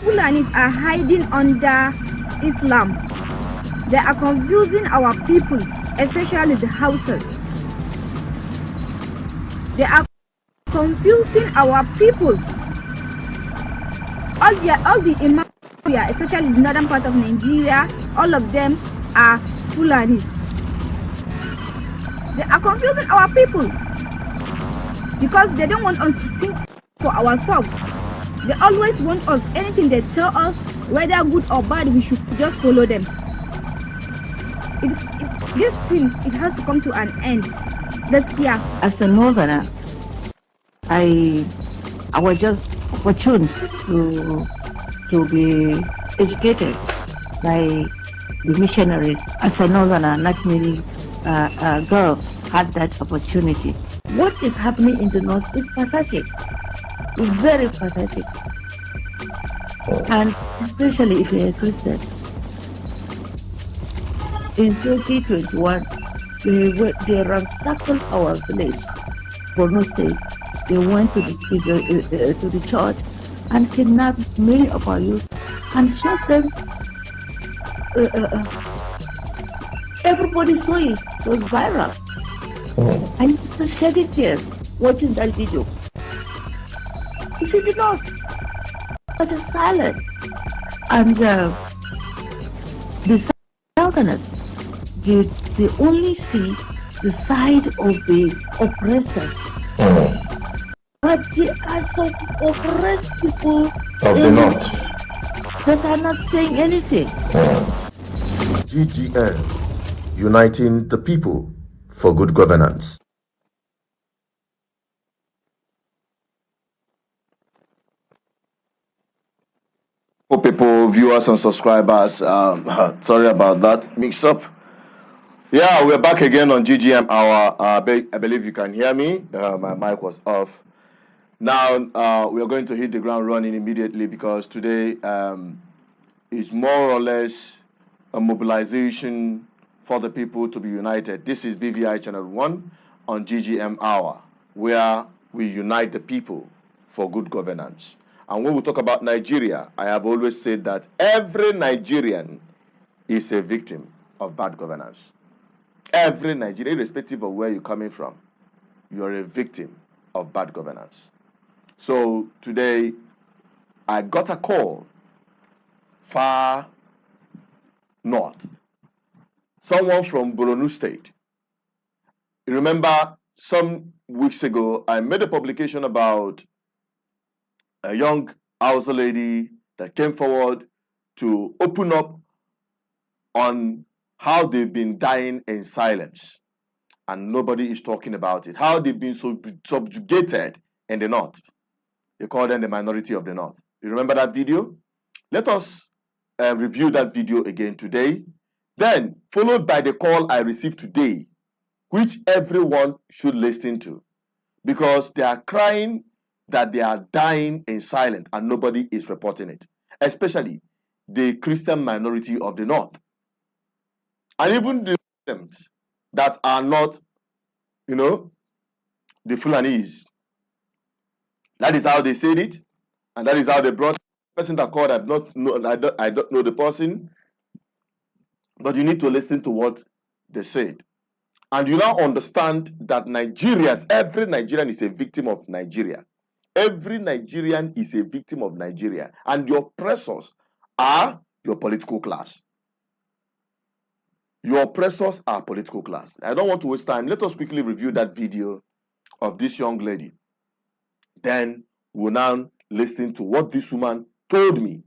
Fulanis are hiding under Islam. They are confusing our people, especially the houses. They are confusing our people. All the imams, especially the northern part of Nigeria, all of them are Fulanis. They are confusing our people because they don't want us to think for ourselves. They always want us, anything they tell us, whether good or bad, we should just follow them. This thing, it has to come to an end. As a northerner, I was just opportune to be educated by the missionaries. As a northerner, not many girls had that opportunity. What is happening in the north is pathetic. It's very pathetic. And especially if you're a Christian. In 2021, they ransacked our village, Borno State. They went to the church and kidnapped many of our youth and shot them. Everybody saw it. It was viral. I used to shed tears watching that video. You see the north, but just silent. And the southerners, they only see the side of the oppressors. But there are some oppressed people of the north that are not saying anything. GGM, uniting the people for good governance. People, viewers and subscribers, sorry about that mix up. Yeah, we're back again on GGM hour. I believe you can hear me. My mic was off. Now we are going to hit the ground running immediately because today is more or less a mobilization for the people to be united. This is BVI Channel 1 on GGM hour, where we unite the people for good governance. And when we talk about Nigeria, I have always said that every Nigerian is a victim of bad governance. Every Nigerian, irrespective of where you're coming from, you're a victim of bad governance. So today, I got a call far north. Someone from Borno State. You remember some weeks ago, I made a publication about a young Hausa lady that came forward to open up on how they've been dying in silence and nobody is talking about it. How they've been subjugated in the north. They call them the minority of the north. You remember that video? Let us review that video again today. Then, followed by the call I received today, which everyone should listen to, because they are crying that they are dying in silence and nobody is reporting it, especially the Christian minority of the north. And even the Muslims that are not, the Fulanis. That is how they said it, and that is how they brought the person that called. I don't know the person, but you need to listen to what they said. And you now understand that every Nigerian is a victim of Nigeria. Every Nigerian is a victim of Nigeria. And your oppressors are your political class. Your oppressors are political class. I don't want to waste time. Let us quickly review that video of this young lady. Then we'll now listen to what this woman told me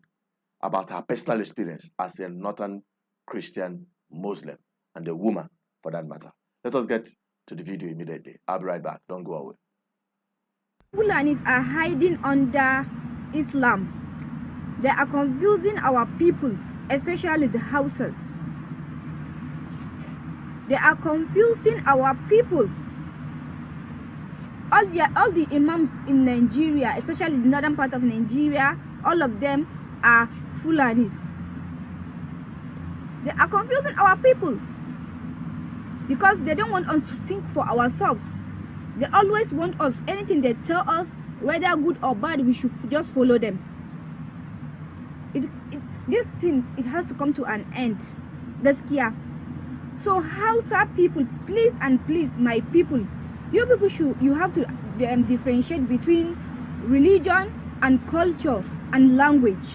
about her personal experience as a northern Christian Muslim and a woman for that matter. Let us get to the video immediately. I'll be right back. Don't go away. Fulanis are hiding under Islam. They are confusing our people, especially the houses. They are confusing our people. All the imams in Nigeria, especially the northern part of Nigeria, all of them are Fulanis. They are confusing our people because they don't want us to think for ourselves. They always want us, anything they tell us, whether good or bad, we should just follow them. this thing, it has to come to an end. Gaskiya. So Hausa people, please and please, my people, you people you have to differentiate between religion and culture and language.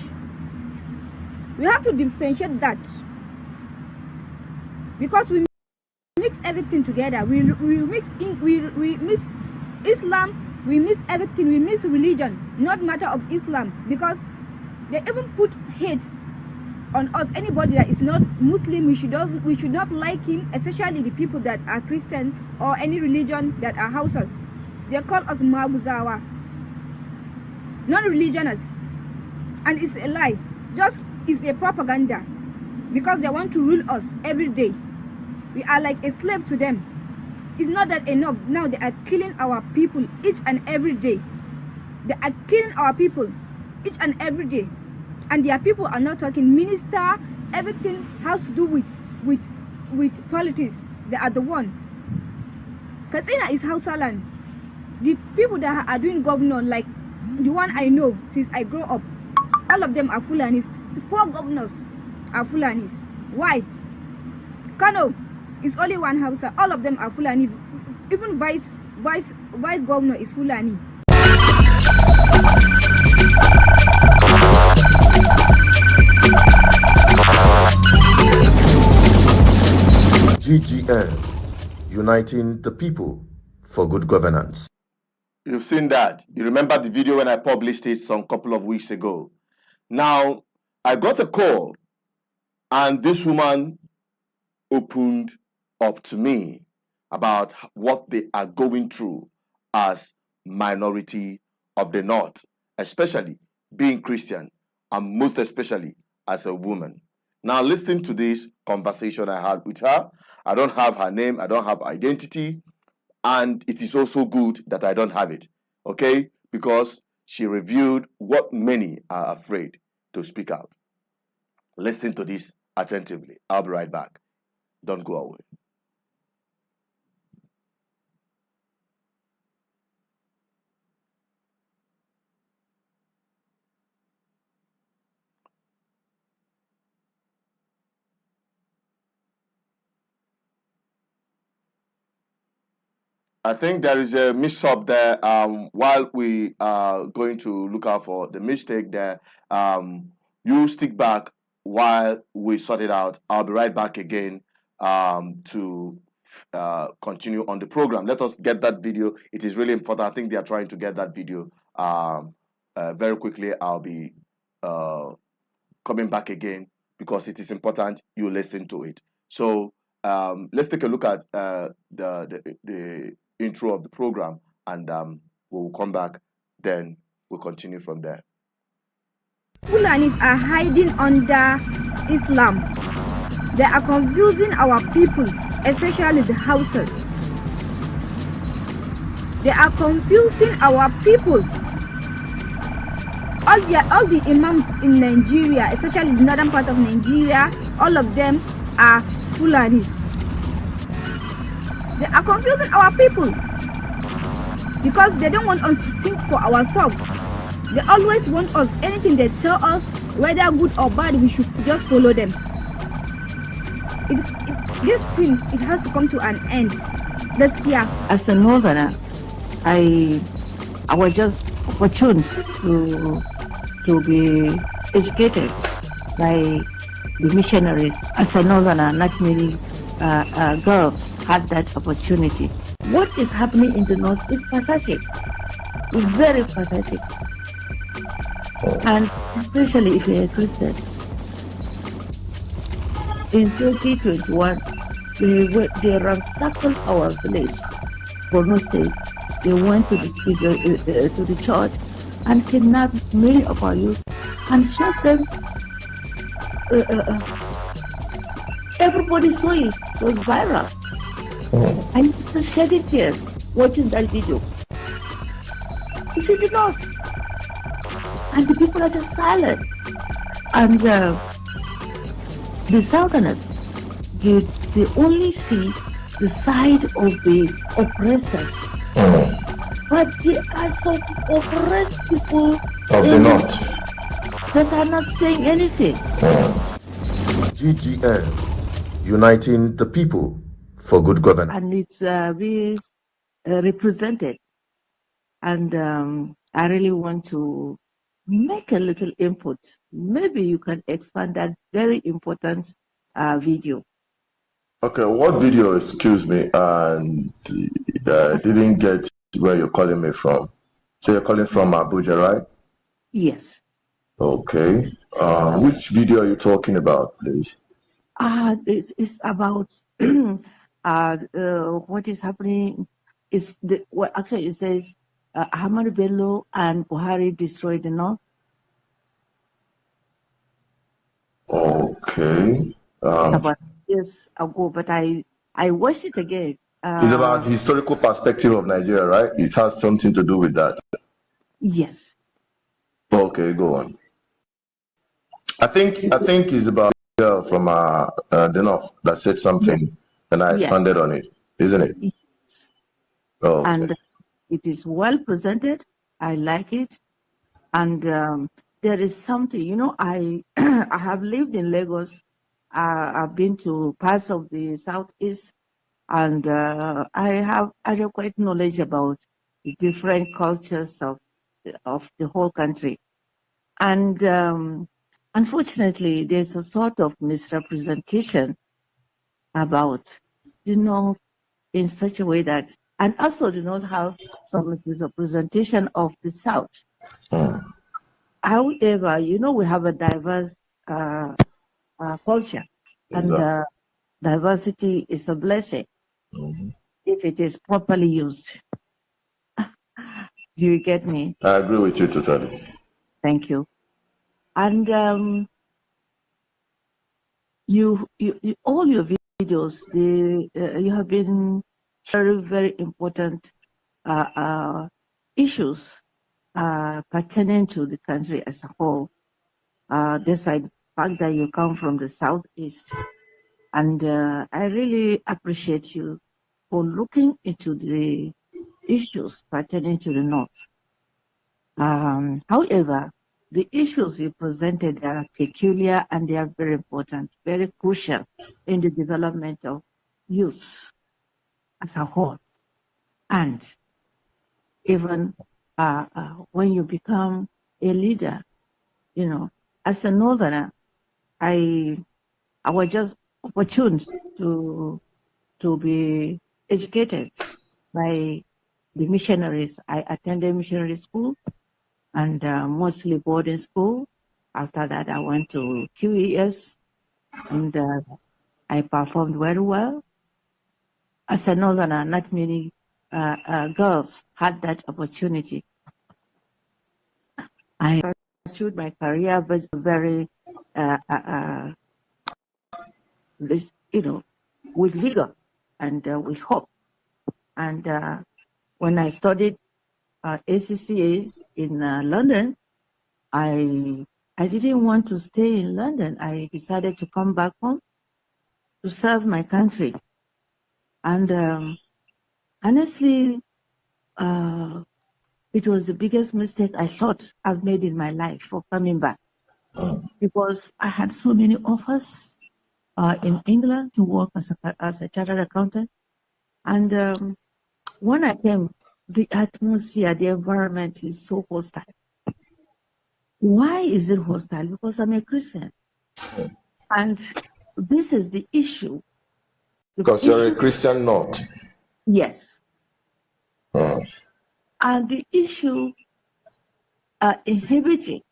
We have to differentiate that, because we mix everything together. We mix Islam, we mix everything, we mix religion, not matter of Islam, because they even put hate on us. Anybody that is not Muslim, we should not like him, especially the people that are Christian or any religion that are Hausas. They call us Maguzawa, non-religionists, and it's a lie. Just is a propaganda, because they want to rule us every day. We are like a slave to them. It's not that enough. Now they are killing our people each and every day. They are killing our people each and every day, and their people are not talking. Minister, everything has to do with politics. They are the one. Katsina is Hausa land. The people that are doing governor, like the one I know since I grew up, all of them are Fulanis. The 4 governors are Fulanis. Why? Kano is only one Hausa. All of them are Fulani. Even vice governor is Fulani. GGM, uniting the people for good governance. You've seen that. You remember the video when I published it some couple of weeks ago. Now, I got a call, and this woman opened up to me about what they are going through as minority of the North, especially being Christian, and most especially as a woman. Now, listen to this conversation I had with her. I don't have her name, I don't have identity, and it is also good that I don't have it, okay? Because she revealed what many are afraid to speak out. Listen to this attentively. I'll be right back. Don't go away. I think there is a mix-up there. While we are going to look out for the mistake there, you stick back while we sort it out. I'll be right back again to continue on the program. Let us get that video. It is really important. I think they are trying to get that video very quickly. I'll be coming back again because it is important you listen to it. So let's take a look at the intro of the program, and we'll come back, then we'll continue from there. Fulanis are hiding under Islam. They are confusing our people, especially the Hausas. They are confusing our people. All the imams in Nigeria, especially the northern part of Nigeria, all of them are Fulanis. They are confusing our people because they don't want us to think for ourselves. They always want us, anything they tell us, whether good or bad, we should just follow them. This thing, it has to come to an end. Gaskiya. As a northerner, I was just opportuned to be educated by the missionaries. As a northerner, not many girls had that opportunity. What is happening in the north is pathetic, very pathetic, and especially if you're a Christian. In 2021, they ransacked our village, Borno State. They went to the church and kidnapped many of our youth and shot them. Everybody saw it. It was viral. And just shedding tears watching that video. You see the north, and the people are just silent. And the southerners, they only see the side of the oppressors. But there are some oppressed people Of the north. that are not saying anything. GGM, uniting the people for good governance. And it's being represented. And I really want to make a little input. Maybe you can expand that very important video. Okay, what video? Excuse me, and didn't get where you're calling me from. So you're calling from Abuja, right? Yes. Okay. Which video are you talking about, please? It's about what is happening. Is the well, actually it says Ahmad Bello and Buhari destroyed the North. Okay. It's about years ago, but I watched it again. It's about the historical perspective of Nigeria, right? It has something to do with that. Yes. Okay, go on. I think it's about a girl from the north that said something, and I expanded on it, isn't it? Yes. Okay. And it is well presented. I like it. And there is something, you know, I I have lived in Lagos. I've been to parts of the southeast, and I have adequate knowledge about the different cultures of the whole country. And unfortunately, there's a sort of misrepresentation about, you know, in such a way that, and also do not have some misrepresentation of the South. However, you know, we have a diverse culture, and Exactly. diversity is a blessing if it is properly used. Do you get me? I agree with you totally. Thank you. And you all your videos, you have been very, very important issues pertaining to the country as a whole. Despite the fact that you come from the southeast, and I really appreciate you for looking into the issues pertaining to the north. However, the issues you presented are peculiar and they are very important, very crucial in the development of youth as a whole. And even when you become a leader, you know, as a northerner, I was just opportune to be educated by the missionaries. I attended missionary school and mostly boarding school. After that, I went to QES and I performed very well. As a northerner, not many girls had that opportunity. I pursued my career very, you know, with vigor and with hope. And when I studied ACCA in London, I didn't want to stay in London. I decided to come back home to serve my country. And honestly, it was the biggest mistake I thought I've made in my life for coming back, because I had so many offers in England to work as a chartered accountant. And when I came, the atmosphere, the environment is so hostile. Why is it hostile? Because I'm a Christian. And this is the issue. Because you're a Christian, not. Yes. And the issue inhibiting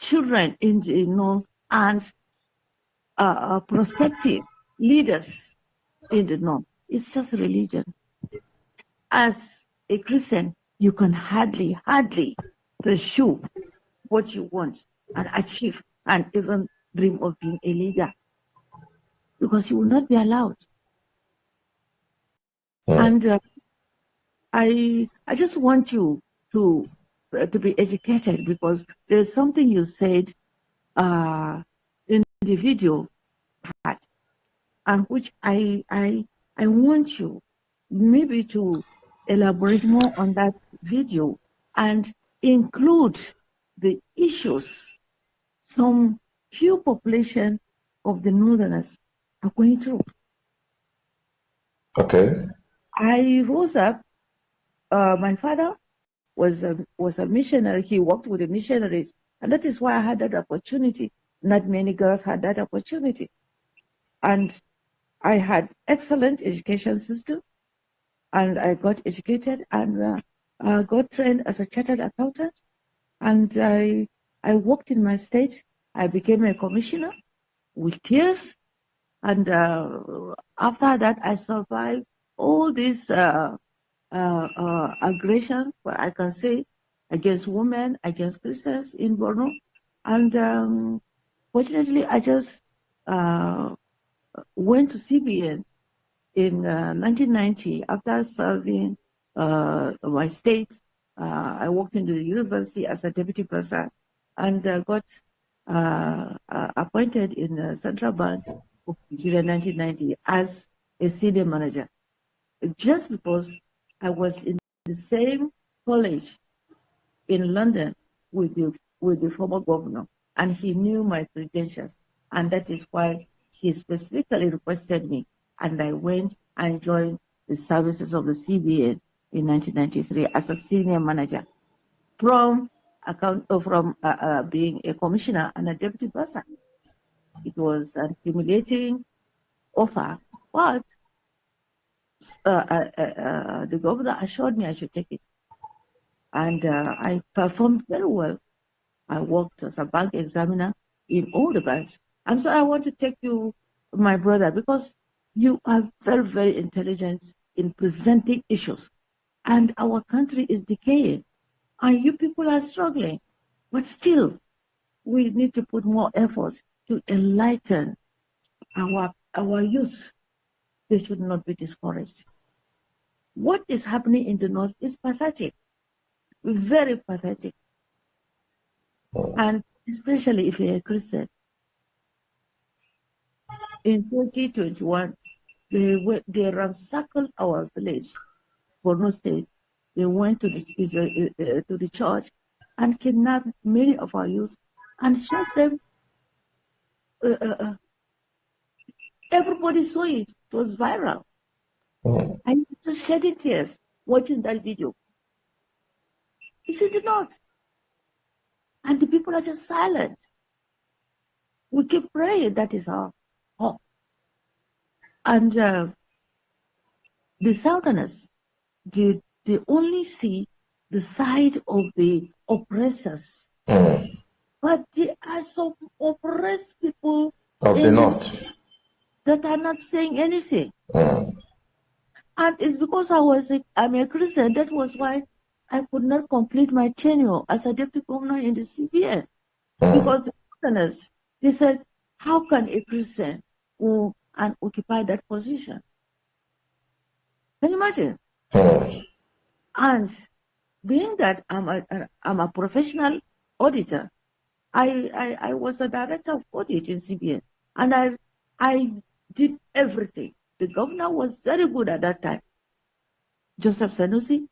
children in the north and prospective leaders in the north is just religion. As a Christian, you can hardly pursue what you want and achieve and even dream of being a leader, because you will not be allowed. And I just want you to be educated, because there's something you said in the video, and which I want you maybe to elaborate more on that video and include the issues some few population of the Northerners are going through. Okay. I rose up. My father was a missionary. He worked with the missionaries, and that is why I had that opportunity. Not many girls had that opportunity, and I had excellent education system, and I got educated and got trained as a chartered accountant, and I worked in my state. I became a commissioner with tears, and after that I survived all this aggression, what I can say, against women, against Christians in Borno, and fortunately I just went to CBN in 1990 after serving my state. I worked in the university as a deputy professor and got appointed in the Central Bank of Nigeria in 1990 as a senior manager, just because I was in the same college in London with the former governor, and he knew my credentials, and that is why he specifically requested me, and I went and joined the services of the CBN in 1993 as a senior manager, from being a commissioner and a deputy person. It was an humiliating offer, but the governor assured me I should take it, and I performed very well. I worked as a bank examiner in all the banks. I'm sorry, I want to take you, my brother, because you are very, very intelligent in presenting issues, and our country is decaying, and you people are struggling, but still, we need to put more efforts to enlighten our youth. They should not be discouraged. What is happening in the North is pathetic, very pathetic. And especially if you're a Christian. In 2021, they ransackled our village, Borno State. They went to the church and kidnapped many of our youth and shot them. Everybody saw it. It was viral. I just shedding tears watching that video. It's in the North. And the people are just silent. We keep praying, that is our hope. And the Southerners, they only see the side of the oppressors. But there are some oppressed people Of the North that are not saying anything. And it's because I'm a Christian, that was why I could not complete my tenure as a deputy governor in the CBN. Because the Southerners, they said, how can a Christian go and occupy that position? Can you imagine? And being that I'm a professional auditor, I was a director of audit in CBN, and I did everything. The governor was very good at that time. Joseph Sanusi,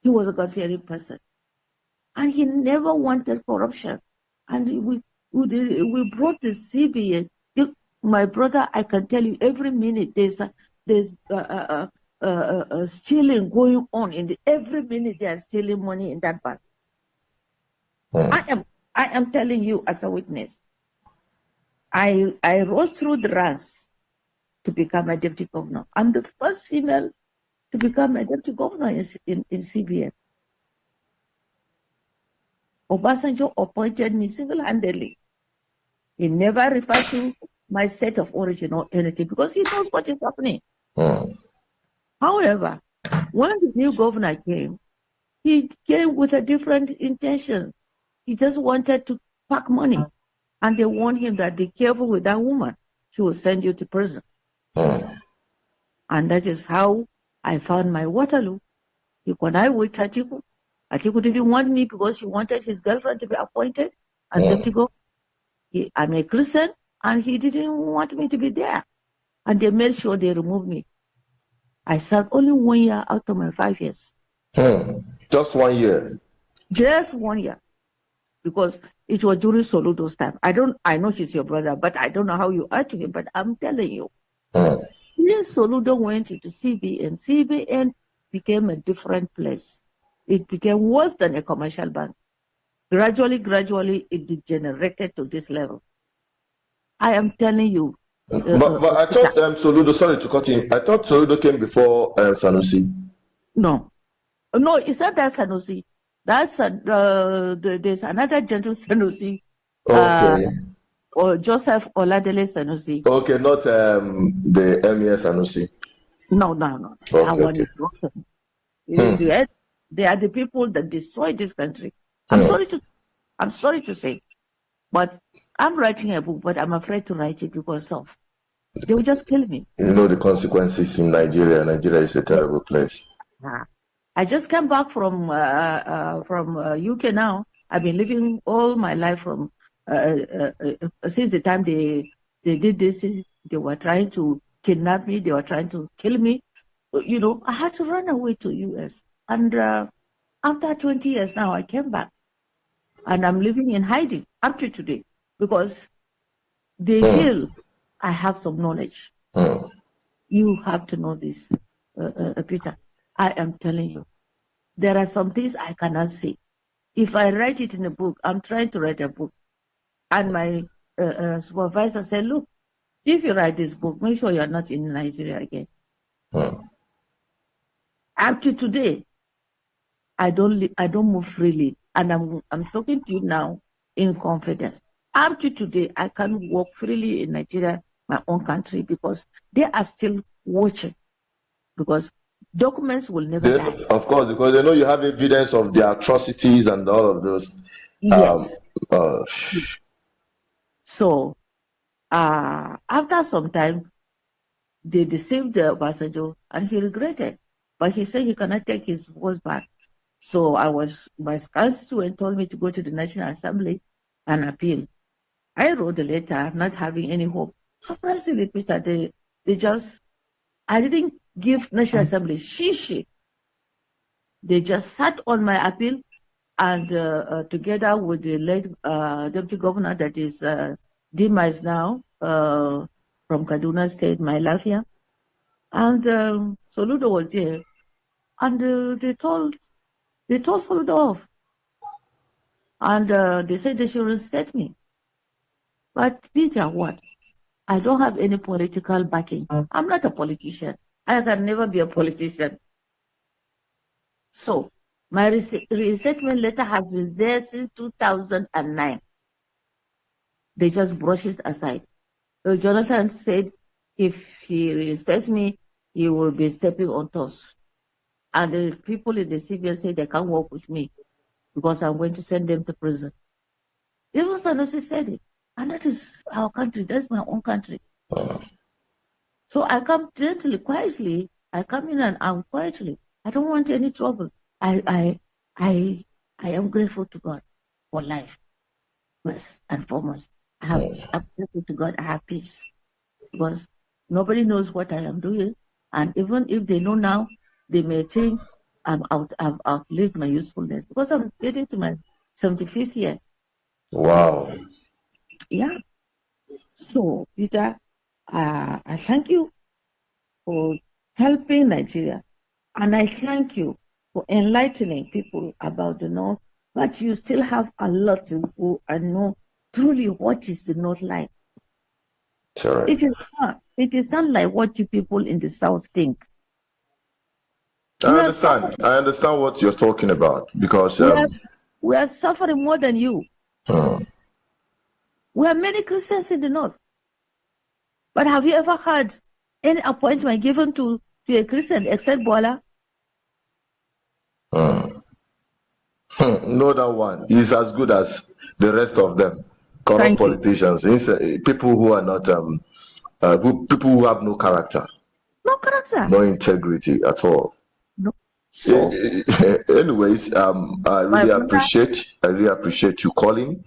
he was a God-fearing person, and he never wanted corruption. And we brought the CBN. My brother, I can tell you, every minute there's stealing going on. Every minute they are stealing money in that bank. I am telling you as a witness. I rose through the ranks to become a deputy governor. I'm the first female to become a deputy governor in CBN. Obasanjo appointed me single-handedly. He never referred to my state of origin or anything because he knows what is happening. However, when the new governor came, he came with a different intention. He just wanted to pack money. And they warned him that be careful with that woman. She will send you to prison. And that is how I found my Waterloo. When I with Atiku, Atiku didn't want me because he wanted his girlfriend to be appointed as deputy governor. I'm a Christian, and he didn't want me to be there. And they made sure they removed me. I served only 1 year out of my 5 years. Just 1 year? Just 1 year. because it was during Soludo's time. I know she's your brother, but I don't know how you are to him, but I'm telling you. Mm. When Soludo went into CBN became a different place. It became worse than a commercial bank. Gradually, it degenerated to this level. I am telling you. But I thought Soludo, sorry to cut in, I thought Soludo came before Sanusi. No, it's not that Sanusi. That's there's another gentle Sanusi. Okay. Or Joseph Oladele Sanusi. Okay, not the MES Sanusi. No. Okay, That one okay. is broken. They are the people that destroyed this country. I'm sorry to say, but I'm writing a book, but I'm afraid to write it because of they will just kill me. You know the consequences in Nigeria. Nigeria is a terrible place. I just came back from UK now. I've been living all my life from since the time they did this. They were trying to kidnap me. They were trying to kill me. You know, I had to run away to US. And after 20 years now, I came back. And I'm living in hiding up to today because they feel I have some knowledge. You have to know this, Peter. I am telling you, there are some things I cannot say. If I write it in a book, I'm trying to write a book. And my supervisor said, look, if you write this book, make sure you're not in Nigeria again. Up to today, I don't move freely. And I'm talking to you now in confidence. Up to today, I can't walk freely in Nigeria, my own country, because they are still watching. Because documents will never die. Of course, because they know you have evidence of the atrocities and all of those. Yes. So, after some time, they deceived the Obasanjo and he regretted. But he said he cannot take his voice back. So my constituent told me to go to the National Assembly and appeal. I wrote a letter not having any hope. Surprisingly, Peter, I didn't give National Assembly shishi. They just sat on my appeal and together with the late Deputy Governor that is demised now from Kaduna State, my Lafia. And Soludo was here. And they told Soludo off. And they said they should reinstate me. But Peter, what? I don't have any political backing. I'm not a politician. I can never be a politician. So, my reinstatement letter has been there since 2009. They just brushed it aside. So Jonathan said if he reinstates me, he will be stepping on toes. And the people in the CBN say they can't work with me because I'm going to send them to prison. Even Sanusi said it. And that is our country. That's my own country. So I come gently, quietly. I come in and out quietly. I don't want any trouble. I am grateful to God for life, first and foremost. I'm grateful to God. I have peace because nobody knows what I am doing, and even if they know now, they may think I've outlived my usefulness because I'm getting to my 75th year. Wow. Yeah. So, Peter, I thank you for helping Nigeria, and I thank you for enlightening people about the North, but you still have a lot to go and know truly what is the North like. Right. It is not like what you people in the South think. I understand what you're talking about because we are suffering more than you. We have many Christians in the North. But have you ever had any appointment given to a Christian except Bola? No, that one is as good as the rest of them. Corrupt politicians, people who are not, people who have no character. No character. No integrity at all. No. So, anyways, I really appreciate you calling.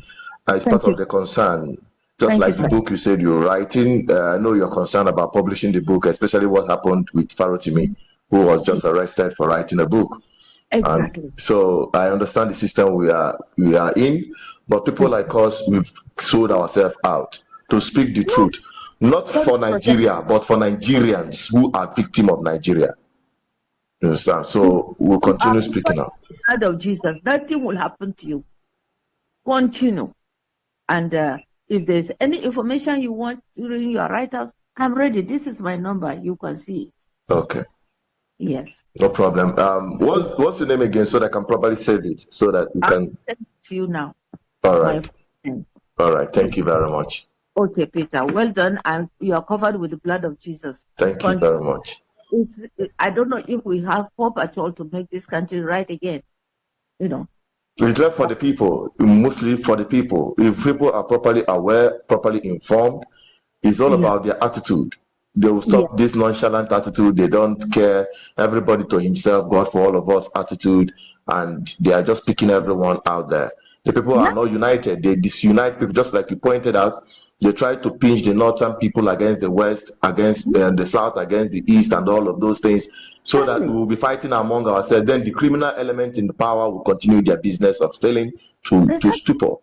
It's part of the concern. Just like the book you said you're writing, I know you're concerned about publishing the book, especially what happened with Farotimi, who was just arrested for writing a book. Exactly. So I understand the system we are in, But people like us, we've sold ourselves out to speak the truth, not for Nigeria, but for Nigerians who are victim of Nigeria. You understand? So we'll continue speaking now. Blood of Jesus, nothing will happen to you. Continue. And if there's any information you want during your write-ups, I'm ready. This is my number. You can see it. Okay. Yes. No problem. What's your name again so that I can properly save it so that you can. I'll send it to you now. All right. All right. Thank you very much. Okay, Peter. Well done. And you are covered with the blood of Jesus. Thank you very much. I don't know if we have hope at all to make this country right again. You know. It's left for the people, mostly for the people. If people are properly aware, properly informed, it's all about their attitude. They will stop this nonchalant attitude. They don't care. Everybody to himself, God for all of us attitude. And they are just picking everyone out there. The people are not united. They disunite people, just like you pointed out. They try to pinch the northern people against the west, against the south, against the east, and all of those things, so that we will be fighting among ourselves. Then the criminal element in the power will continue their business of stealing to stupor.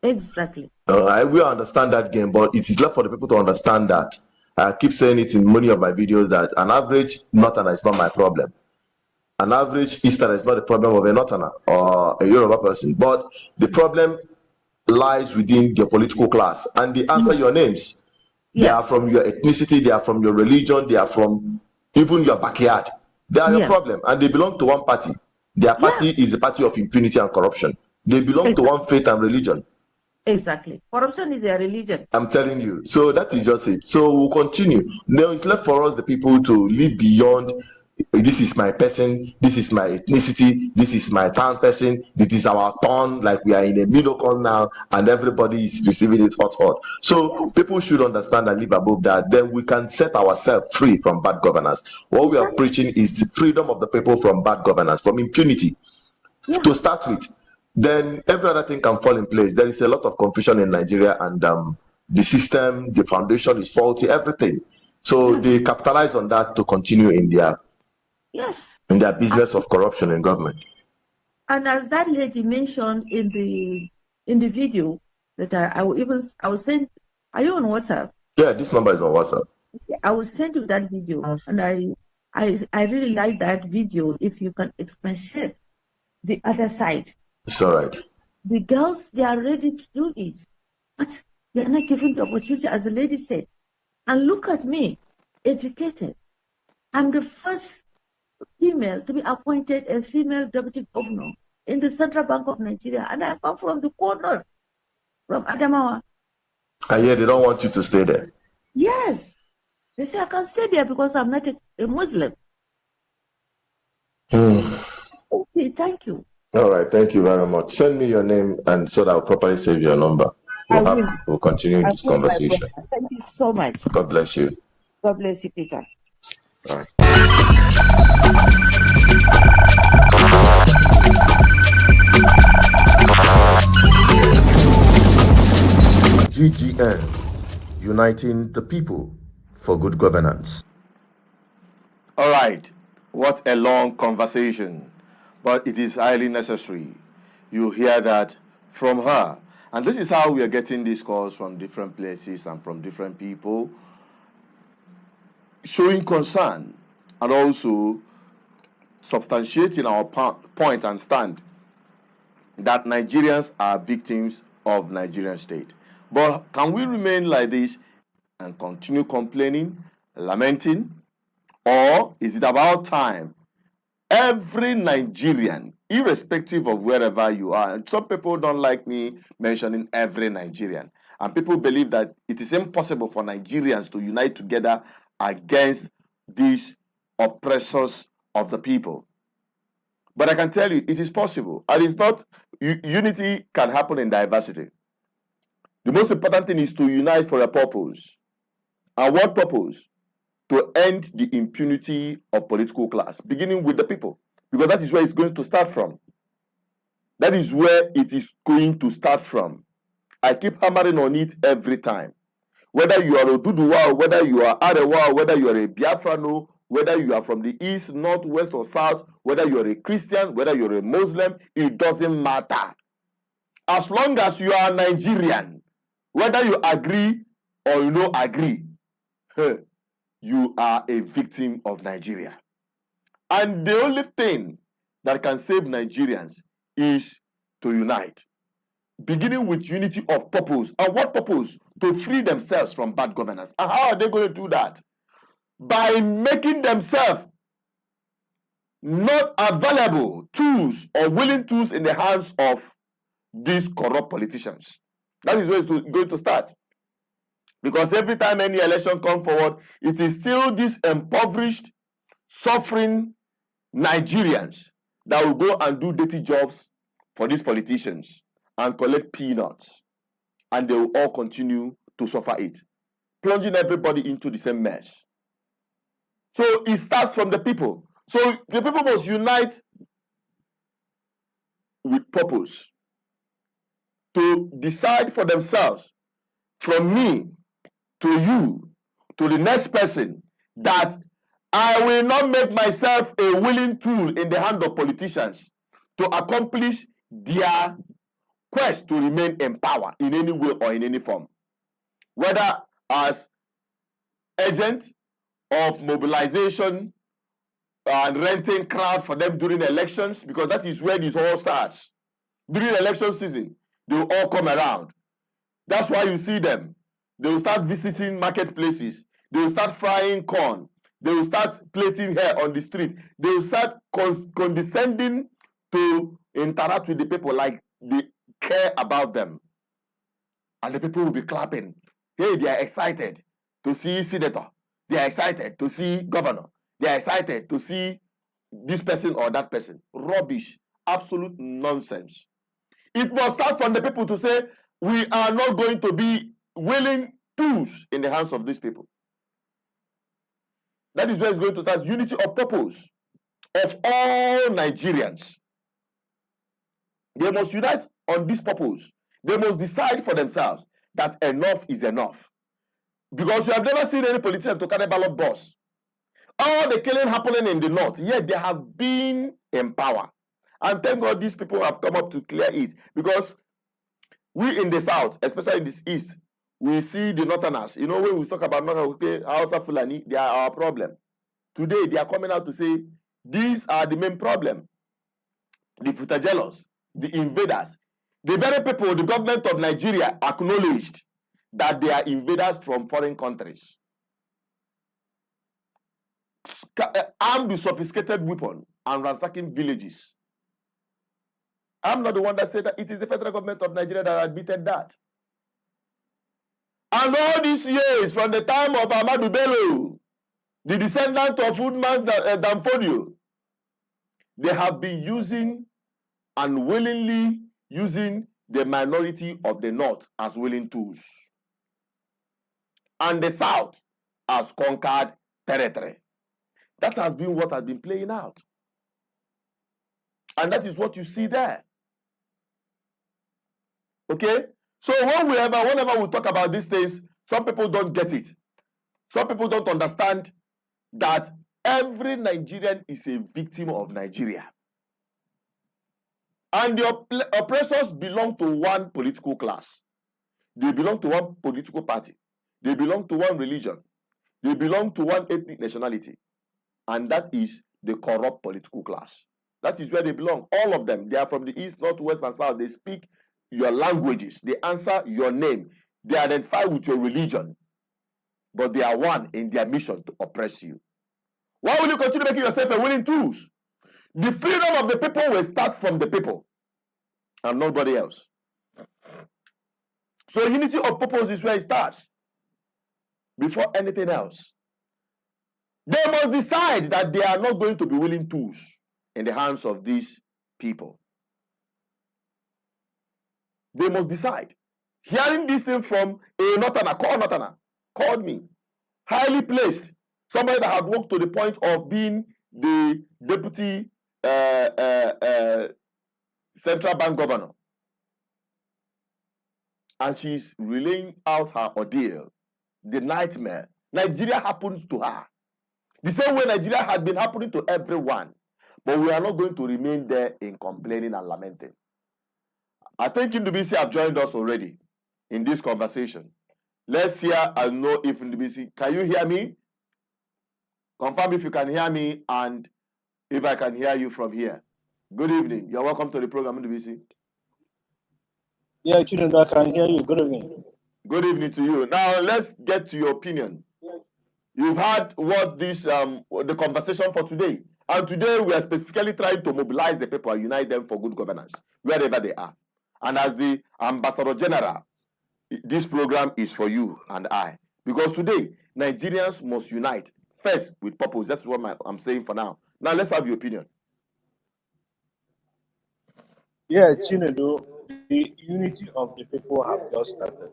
Exactly. We understand that game, but it is left for the people to understand that. I keep saying it in many of my videos that an average northerner is not my problem. An average Easterner is not the problem of a northerner or a Yoruba person, but the problem lies within your political class, and they answer your names. They are from your ethnicity, they are from your religion, they are from even your backyard. They are your problem, and they belong to one party. Their party is the party of impunity and corruption. They belong to one faith and religion. Exactly. Corruption is their religion. I'm telling you. So that is just it. So we'll continue. Now it's left for us, the people, to live beyond. This is my person, this is my ethnicity, this is my town person, this is our turn, like we are in a miracle now, and everybody is receiving it hot. So people should understand and live above that. Then we can set ourselves free from bad governance. What we are preaching is the freedom of the people from bad governance, from impunity, to start with. Then every other thing can fall in place. There is a lot of confusion in Nigeria, and the system, the foundation is faulty, everything. So they capitalize on that to continue in their business of corruption in government. And as that lady mentioned in the video that I will send. Are you on WhatsApp? Yeah, this number is on WhatsApp. I will send you that video, and I really like that video. If you can expatiate the other side. It's all right. The girls, they are ready to do it, but they are not given the opportunity, as the lady said. And look at me, educated. I'm the first female to be appointed a female deputy governor in the Central Bank of Nigeria, and I come from the corner, from Adamawa. And yet they don't want you to stay there. Yes, they say I can stay there because I'm not a Muslim. Okay, thank you. All right, thank you very much. Send me your name, and so that I'll properly save your number. We'll continue this conversation. Thank you so much. God bless you. God bless you, Peter. All right. GGM, uniting the people for good governance. All right, what a long conversation, but it is highly necessary. You hear that from her. And this is how we are getting these calls from different places and from different people, showing concern and also substantiating our point and stand that Nigerians are victims of Nigerian state. But can we remain like this and continue complaining, lamenting? Or is it about time every Nigerian, irrespective of wherever you are, and some people don't like me mentioning every Nigerian, and people believe that it is impossible for Nigerians to unite together against these oppressors of the people. But I can tell you, it is possible. And it's not, unity can happen in diversity. The most important thing is to unite for a purpose. And what purpose? To end the impunity of political class, beginning with the people. Because that is where it's going to start from. That is where it is going to start from. I keep hammering on it every time. Whether you are a Duduwa, whether you are Arewa, whether you are a Biafrano, whether you are from the east, north, west, or south, whether you are a Christian, whether you are a Muslim, it doesn't matter. As long as you are Nigerian, whether you agree or you don't agree, you are a victim of Nigeria. And the only thing that can save Nigerians is to unite, beginning with unity of purpose. And what purpose? To free themselves from bad governance. And how are they going to do that? By making themselves not available tools or willing tools in the hands of these corrupt politicians. That is where it's going to start. Because every time any election comes forward, it is still these impoverished, suffering Nigerians that will go and do dirty jobs for these politicians and collect peanuts. And they will all continue to suffer it, plunging everybody into the same mess. So it starts from the people. So the people must unite with purpose to decide for themselves, from me to you to the next person, that I will not make myself a willing tool in the hand of politicians to accomplish their quest to remain in power in any way or in any form, whether as agent of mobilization and renting crowd for them during elections, because that is where this all starts. During election season, they will all come around. That's why you see them. They will start visiting marketplaces. They will start frying corn. They will start plaiting hair on the street. They will start condescending to interact with the people like they care about them. And the people will be clapping. Hey, they are excited to see senator. They are excited to see governor. They are excited to see this person or that person. Rubbish. Absolute nonsense. It must start from the people to say, we are not going to be willing tools in the hands of these people. That is where it's going to start. Unity of purpose of all Nigerians. They must unite on this purpose. They must decide for themselves that enough is enough. Because you have never seen any politician to carry ballot box. All the killing happening in the north, yet they have been in power. And thank God these people have come up to clear it. Because we in the south, especially in this east, we see the northerners. You know, when we talk about northerners, okay, Hausa Fulani, they are our problem. Today, they are coming out to say, these are the main problem. The Futajelos, the invaders. The very people, the government of Nigeria acknowledged that they are invaders from foreign countries. Armed with sophisticated weapons and ransacking villages. I'm not the one that said that. It is the federal government of Nigeria that admitted that. And all these years, from the time of Ahmadu Bello, the descendant of Woodman Danfodio, they have been using and willingly using the minority of the north as willing tools. And the south has conquered territory. That has been what has been playing out. And that is what you see there. Okay? So whenever we talk about these things, some people don't get it. Some people don't understand that every Nigerian is a victim of Nigeria. And the oppressors belong to one political class. They belong to one political party. They belong to one religion. They belong to one ethnic nationality. And that is the corrupt political class. That is where they belong. All of them. They are from the east, north, west, and south. They speak your languages. They answer your name. They identify with your religion. But they are one in their mission to oppress you. Why will you continue making yourself a willing tools? The freedom of the people will start from the people and nobody else. So unity of purpose is where it starts. Before anything else. They must decide that they are not going to be willing tools in the hands of these people. They must decide. Hearing this thing from a northerner, called me, highly placed, somebody that had worked to the point of being the deputy central bank governor. And she's relaying out her ordeal, the nightmare. Nigeria happens to her. The same way Nigeria has been happening to everyone. But we are not going to remain there in complaining and lamenting. I think Ndubisi have joined us already in this conversation. Let's hear and know if Ndubisi, can you hear me? Confirm if you can hear me and if I can hear you from here. Good evening. You're welcome to the program, Ndubisi. Yeah, Chinedu, I can hear you. Good evening. Good evening to you. Now let's get to your opinion. You've heard what this the conversation for today. And today we are specifically trying to mobilize the people and unite them for good governance, wherever they are. And as the Ambassador General, this program is for you and I. Because today, Nigerians must unite first with purpose. That's what I'm saying for now. Now let's have your opinion. Yeah, Chinedu, the unity of the people have just started.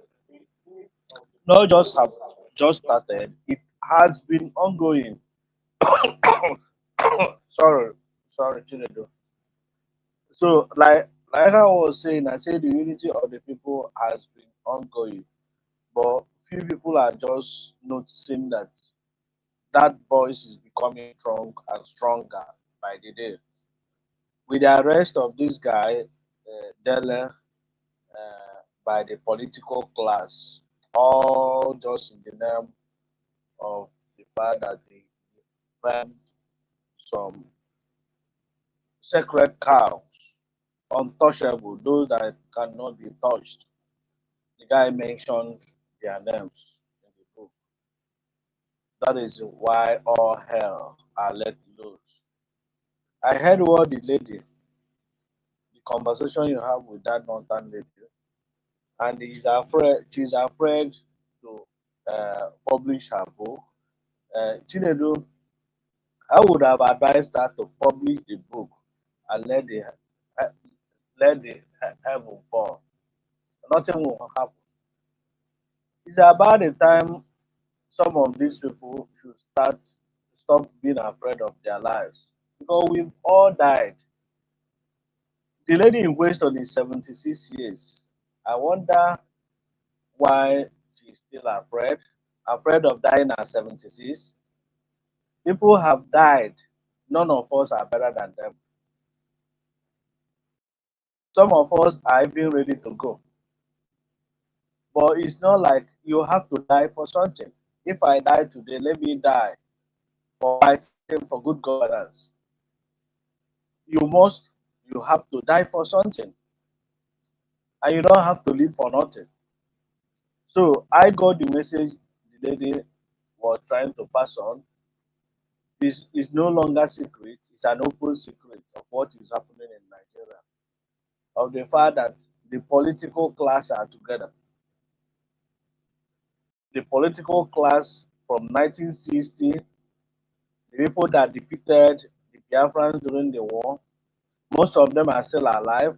Not just have just started, it has been ongoing. sorry, sorry, Chinedu. So, like I was saying, I say the unity of the people has been ongoing, but few people are just noticing that that voice is becoming strong and stronger by the day. With the arrest of this guy, Dele, by the political class, all just in the name of the fact that they defend some sacred cows, untouchable, those that cannot be touched. The guy mentioned their names in the book. That is why all hell are let loose. I heard what the conversation you have with that northern lady, and she's afraid to publish her book. Chinedu, I would have advised her to publish the book and let the heaven fall. Nothing will happen. It's about the time some of these people should stop being afraid of their lives, because we've all died. The lady in question is 76 years. I wonder why she's still afraid of dying at 76. People have died. None of us are better than them. Some of us are even ready to go. But it's not like you have to die for something. If I die today, let me die for fighting for good governance. You have to die for something. And you don't have to live for nothing. So I got the message the lady was trying to pass on. Is no longer secret. It's an open secret of what is happening in Nigeria. Of the fact that the political class are together. The political class from 1960, the people that defeated the Biafrans during the war, most of them are still alive,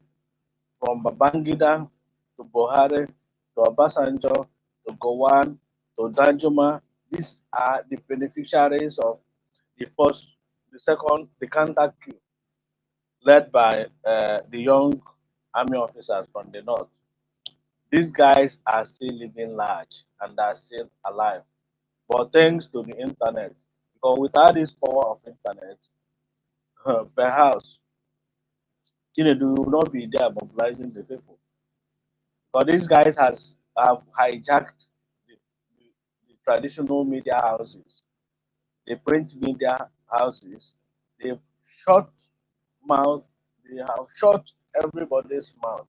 from Babangida to Buhari to Obasanjo to Gowon to Danjuma. These are the beneficiaries of the first, the second, the counter coup led by the young army officers from the north. These guys are still living large and are still alive. But thanks to the internet, because without this power of internet, perhaps Chinedu will not be there mobilizing the people. But these guys have hijacked the, the traditional media houses, the print media houses. They've shut mouth. They have shut everybody's mouth,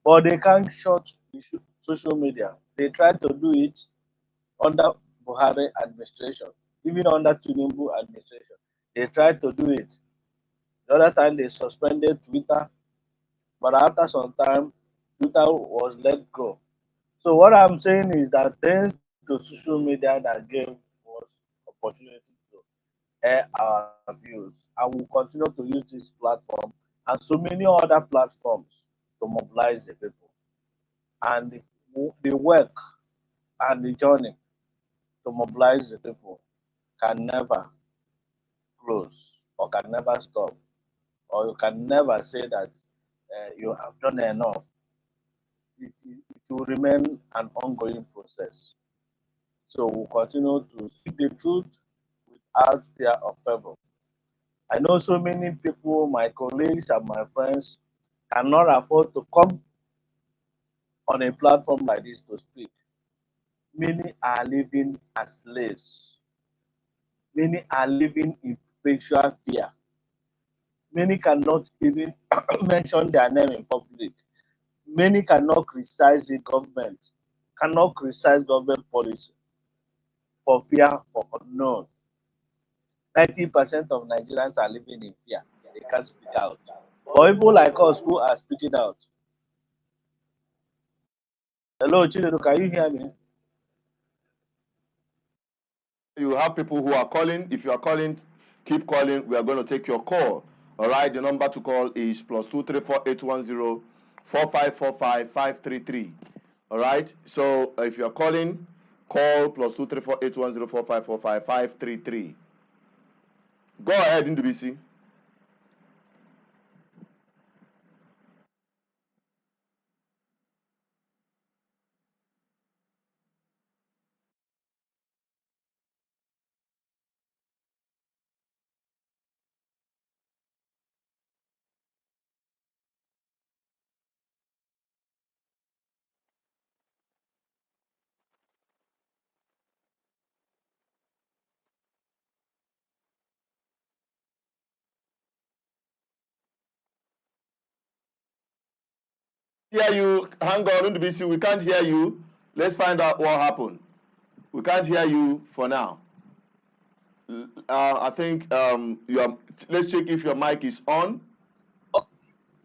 but they can't shut the social media. They try to do it under Buhari administration, even under Tinubu administration. They tried to do it. The other time they suspended Twitter, but after some time, Twitter was let go. So what I'm saying is that thanks to social media that gave us opportunity to air our views, and will continue to use this platform and so many other platforms to mobilize the people. And the work and the journey to mobilize the people can never close or can never stop, or you can never say that you have done enough. It will remain an ongoing process. So we'll continue to speak the truth without fear of favor. I know so many people, my colleagues and my friends, cannot afford to come on a platform like this to speak. Many are living as slaves. Many are living in perpetual fear. Many cannot even mention their name in public. Many cannot criticize the government, cannot criticize government policy for fear for unknown. 90% of Nigerians are living in fear. They can't speak out. But people like us who are speaking out. Hello, Chinedu, can you hear me? You have people who are calling. If you are calling, keep calling. We are going to take your call. All right. The number to call is +234-810-4545-533. All right. So if you are calling, call +234-810-4545-533. Go ahead, Ndubisi. Hear you. Hang on, Ndubisi. We can't hear you. Let's find out what happened. We can't hear you for now. I think let's check if your mic is on.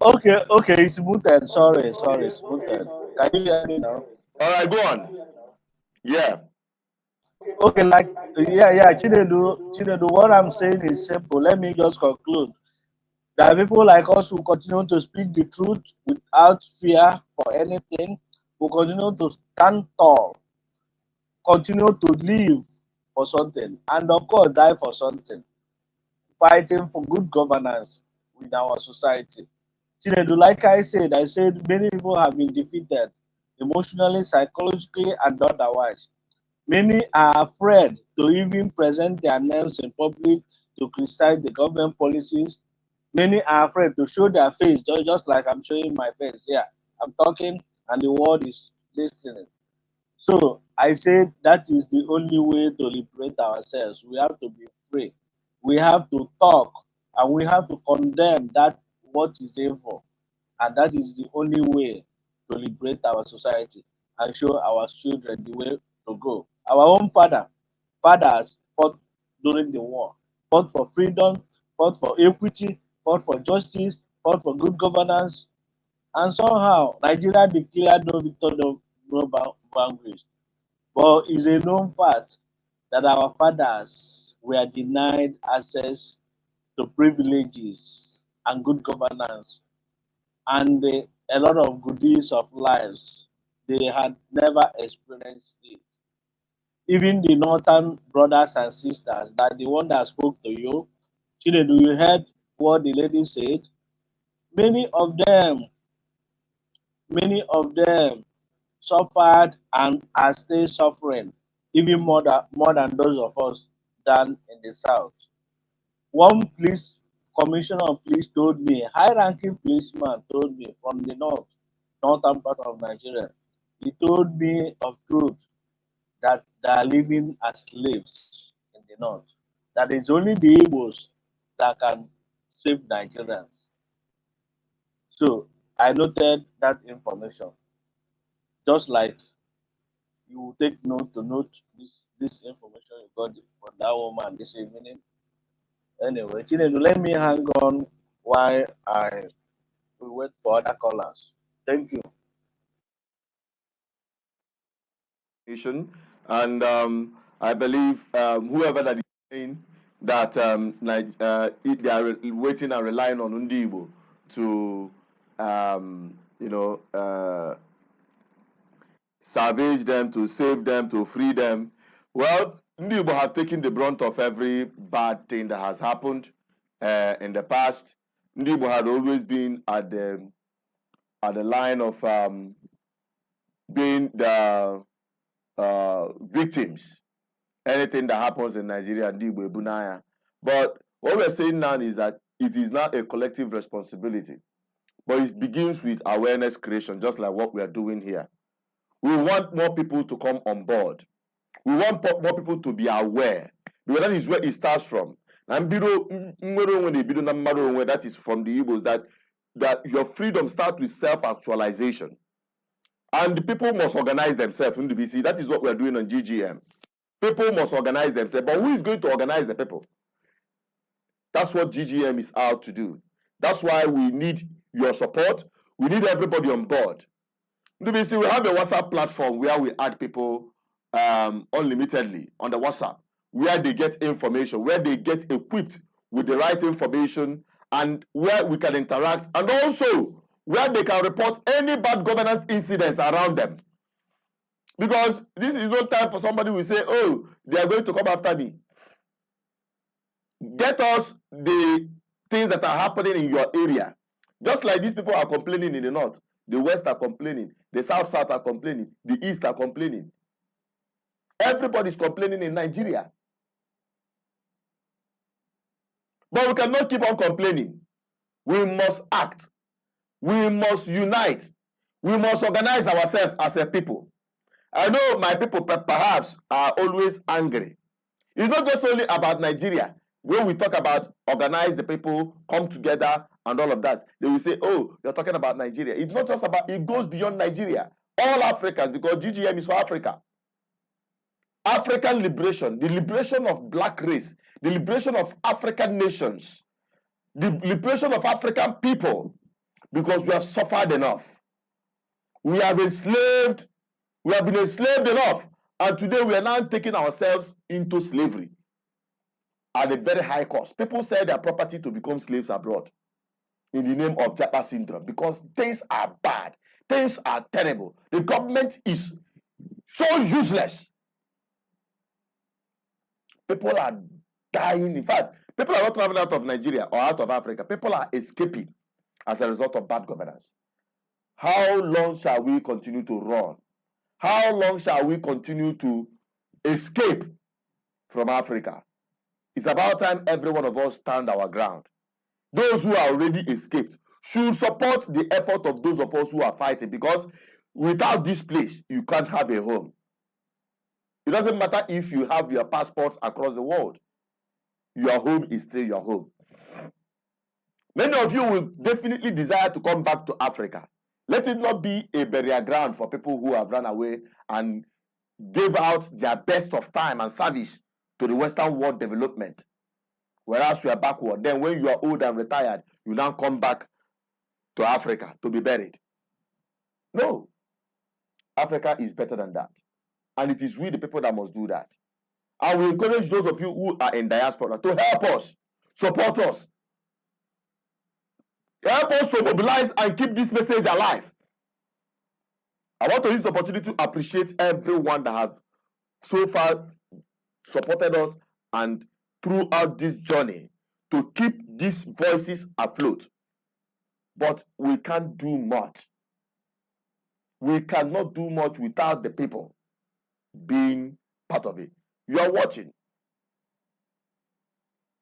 Okay, it's muted. Sorry, it's muted. Can you hear me now? All right, go on. Yeah. Okay, Chinedu, what I'm saying is simple. Let me just conclude. There are people like us who continue to speak the truth without fear for anything, who continue to stand tall, continue to live for something, and of course, die for something, fighting for good governance in our society. Chinedu, like I said many people have been defeated emotionally, psychologically, and otherwise. Many are afraid to even present their names in public to criticize the government policies. Many are afraid to show their face, just like I'm showing my face here. I'm talking and the world is listening. So I say that is the only way to liberate ourselves. We have to be free. We have to talk and we have to condemn that what is evil. And that is the only way to liberate our society and show our children the way to go. Our own fathers fought during the war, fought for freedom, fought for equity, fought for justice, fought for good governance, and somehow Nigeria declared no victory, no boundaries. But it's a known fact that our fathers were denied access to privileges and good governance and a lot of goodies of lives. They had never experienced it. Even the northern brothers and sisters, that the one that spoke to you, Chinedu, you heard what the lady said? Many of them, many of them suffered and are still suffering, even more than those of us down in the south. One police commissioner of police told me, high-ranking policeman told me from the northern part of Nigeria. He told me of truth that they are living as slaves in the north. That it's only the Igbos that can save Nigerians. So I noted that information. Just like you will take note to note this information you got from that woman this evening. Anyway, Chinedu, let me hang on while we wait for other callers. Thank you. And I believe whoever that is saying that they are waiting and relying on Undibo to salvage them, to save them, to free them. Well, Ndibo has taken the brunt of every bad thing that has happened in the past. Ndibo had always been at the line of being the victims. Anything that happens in Nigeria, Ndibo Ebunaya. But what we're saying now is that it is not a collective responsibility. but it begins with awareness creation, just like what we are doing here. We want more people to come on board. We want more people to be aware, because that is where it starts from. And that is from the Igbos, that your freedom starts with self-actualization. And the people must organize themselves in the BC. That is what we are doing on GGM. People must organize themselves. But who is going to organize the people? That's what GGM is out to do. That's why we need your support. We need everybody on board. In the BC, we have a WhatsApp platform where we add people unlimitedly on the WhatsApp, where they get information, where they get equipped with the right information, and where we can interact, and also where they can report any bad governance incidents around them. Because this is no time for somebody who will say, oh, they are going to come after me. Get us the things that are happening in your area. Just like these people are complaining in the north, the west are complaining, the south are complaining, the east are complaining. Everybody is complaining in Nigeria. But we cannot keep on complaining. We must act. We must unite. We must organize ourselves as a people. I know my people perhaps are always angry. It's not just only about Nigeria. When we talk about organize the people, come together, and all of that, they will say, oh, you're talking about Nigeria. It's not just about, it goes beyond Nigeria. All Africans, because GGM is for Africa. African liberation, the liberation of black race, the liberation of African nations, the liberation of African people, because we have suffered enough. We have been enslaved enough, and today we are now taking ourselves into slavery at a very high cost. People sell their property to become slaves abroad in the name of Japa syndrome, because things are bad, things are terrible. The government is so useless. People are dying. In fact, people are not traveling out of Nigeria or out of Africa. People are escaping as a result of bad governance. How long shall we continue to run? How long shall we continue to escape from Africa? It's about time every one of us stand our ground. Those who are already escaped should support the effort of those of us who are fighting, because without this place, you can't have a home. It doesn't matter if you have your passports across the world. Your home is still your home. Many of you will definitely desire to come back to Africa. Let it not be a burial ground for people who have run away and gave out their best of time and service to the Western world development. Whereas we are backward. Then when you are old and retired, you now come back to Africa to be buried. No. Africa is better than that. And it is we, the people, that must do that. And we encourage those of you who are in diaspora to help us, support us. Help us to mobilize and keep this message alive. I want to use the opportunity to appreciate everyone that have so far supported us and throughout this journey to keep these voices afloat. But we can't do much. We cannot do much without the people being part of it. You are watching.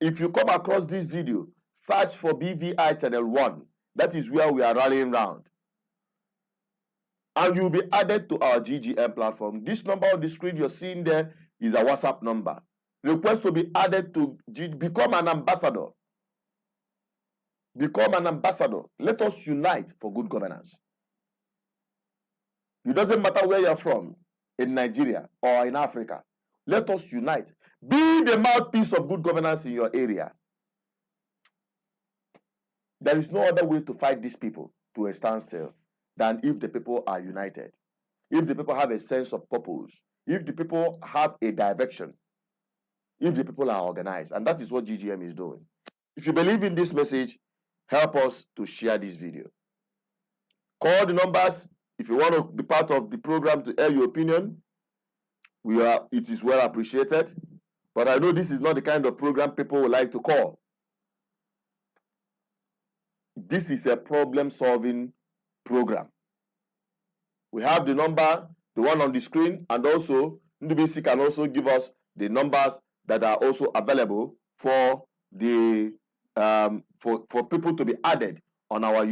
If you come across this video, search for BVI Channel 1. That is where we are rallying round. And you'll be added to our GGM platform. This number on the screen you're seeing there is a WhatsApp number. Request to be added to become an ambassador. Become an ambassador. Let us unite for good governance. It doesn't matter where you're from, in Nigeria or in Africa. Let us unite. Be the mouthpiece of good governance in your area. There is no other way to fight these people to a standstill than if the people are united. If the people have a sense of purpose. If the people have a direction. If the people are organized. And that is what GGM is doing. If you believe in this message, help us to share this video. Call the numbers if you want to be part of the program to air your opinion. It is well appreciated. But I know this is not the kind of program people would like to call. This is a problem-solving program. We have the number, the one on the screen, and also NDBC can also give us the numbers that are also available for the for people to be added on our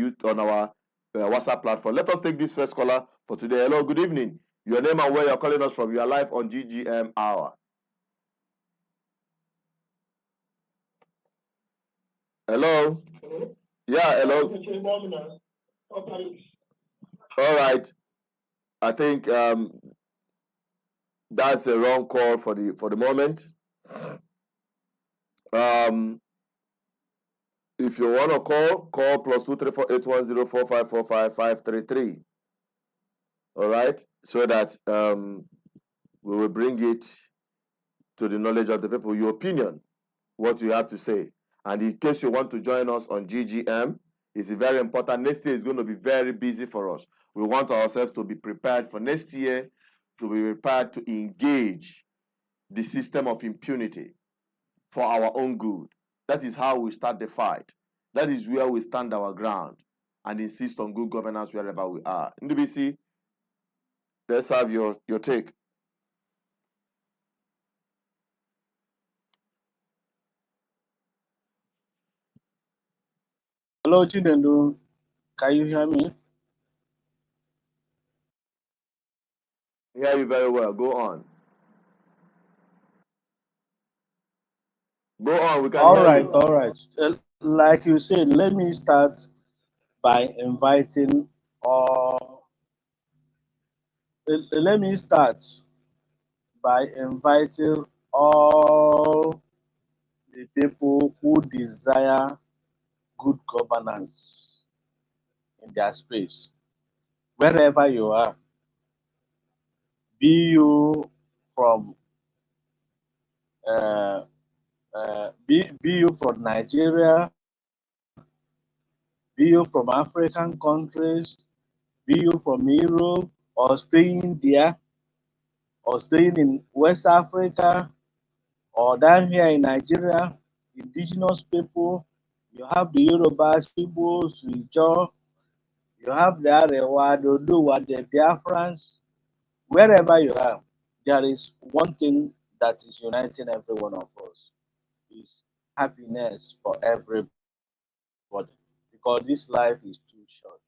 WhatsApp platform. Let us take this first caller for today. Hello, good evening. Your name and where you're calling us from. You are live on GGM Hour. Hello? Yeah, hello. All right. I think that's the wrong call for the moment. If you want to call +2348104545533. All right, so that we will bring it to the knowledge of the people. Your opinion, what you have to say, and in case you want to join us on GGM, it's very important. Next year is going to be very busy for us. We want ourselves to be prepared for next year, to be prepared to engage the system of impunity for our own good. That is how we start the fight. That is where we stand our ground and insist on good governance wherever we are. NDBC, let's have your take. Hello, Chinendu. Can you hear me? I hear you very well. Go on. Go on. We can All hear right, you. all right. Like you said, let me start by inviting all. Let me start by inviting all the people who desire good governance in their space, wherever you are, be you from be you from Nigeria, be you from African countries, be you from Europe, or staying there, or staying in West Africa, or down here in Nigeria, indigenous people, you have the Yorubas, Igbos, Ijaw, you have the Arewa, the Oduwa, the Biafrans, wherever you are, there is one thing that is uniting every one of us, is happiness for everybody, because this life is too short.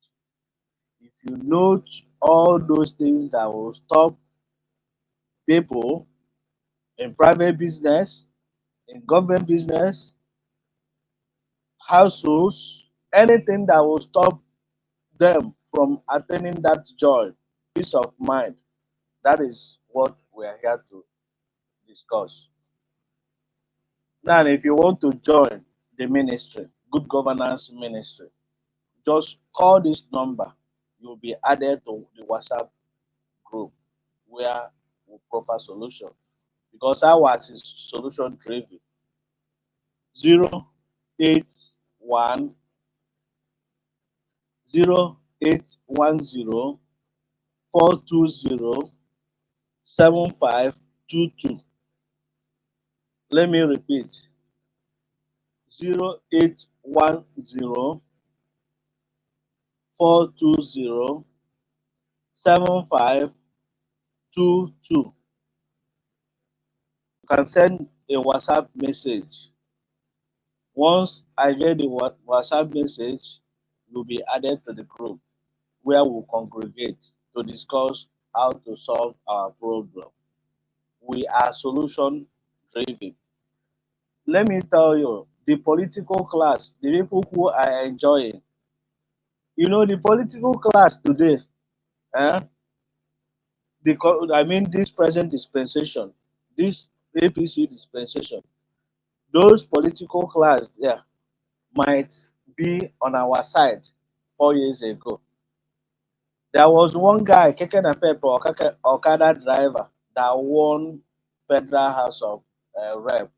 If you note all those things that will stop people in private business, in government business, households, anything that will stop them from attaining that joy, peace of mind, that is what we are here to discuss. Now, if you want to join the ministry, good governance ministry, just call this number. You'll be added to the WhatsApp group where we proffer solution, because ours is solution driven. 081 0810 420 7522. Let me repeat, 0810 420 7522. You can send a WhatsApp message. Once I get the WhatsApp message, you'll be added to the group where we'll congregate to discuss how to solve our problem. We are solution driven. Let me tell you, the political class, the people who are enjoying, the political class today, eh, this present dispensation, this APC dispensation, those political class there might be on our side 4 years ago. There was one guy, Keke Napepe, Okada driver, that won Federal House of Rep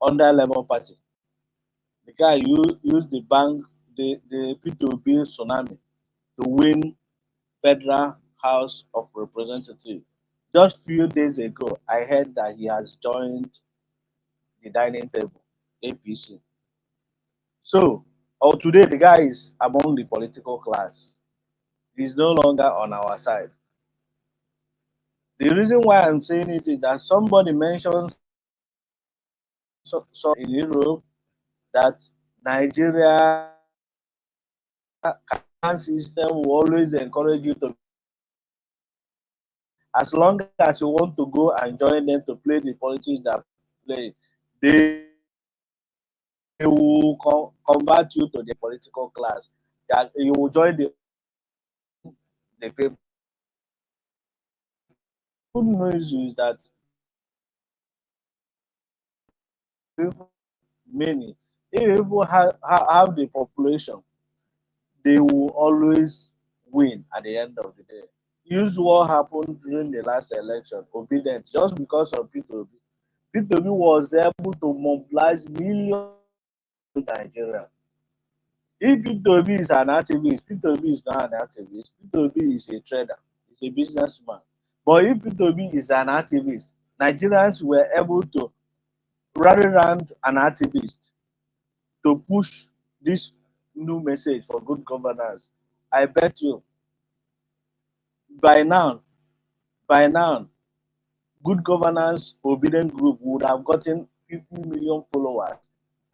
under Labour Party. The guy used the bank, the P2B tsunami to win Federal House of Representatives. Just few days ago, I heard that he has joined the dining table, APC. So, today the guy is among the political class. He's no longer on our side. The reason why I'm saying it is that somebody mentioned in Europe that Nigeria system will always encourage you to, as long as you want to go and join them to play the politics that play, they will convert you to the political class. That you will join the people. Good news is that people, many, if people have the population, they will always win at the end of the day. Use what happened during the last election, obedience, just because of P2B. P2B was able to mobilize millions in Nigeria. If P2B is an activist, P2B is not an activist. P2B is a trader, he's a businessman. But if P2B is an activist, Nigerians were able to rally around an activist to push this new message for good governance. I bet you by now, good governance obedient group would have gotten 50 million followers.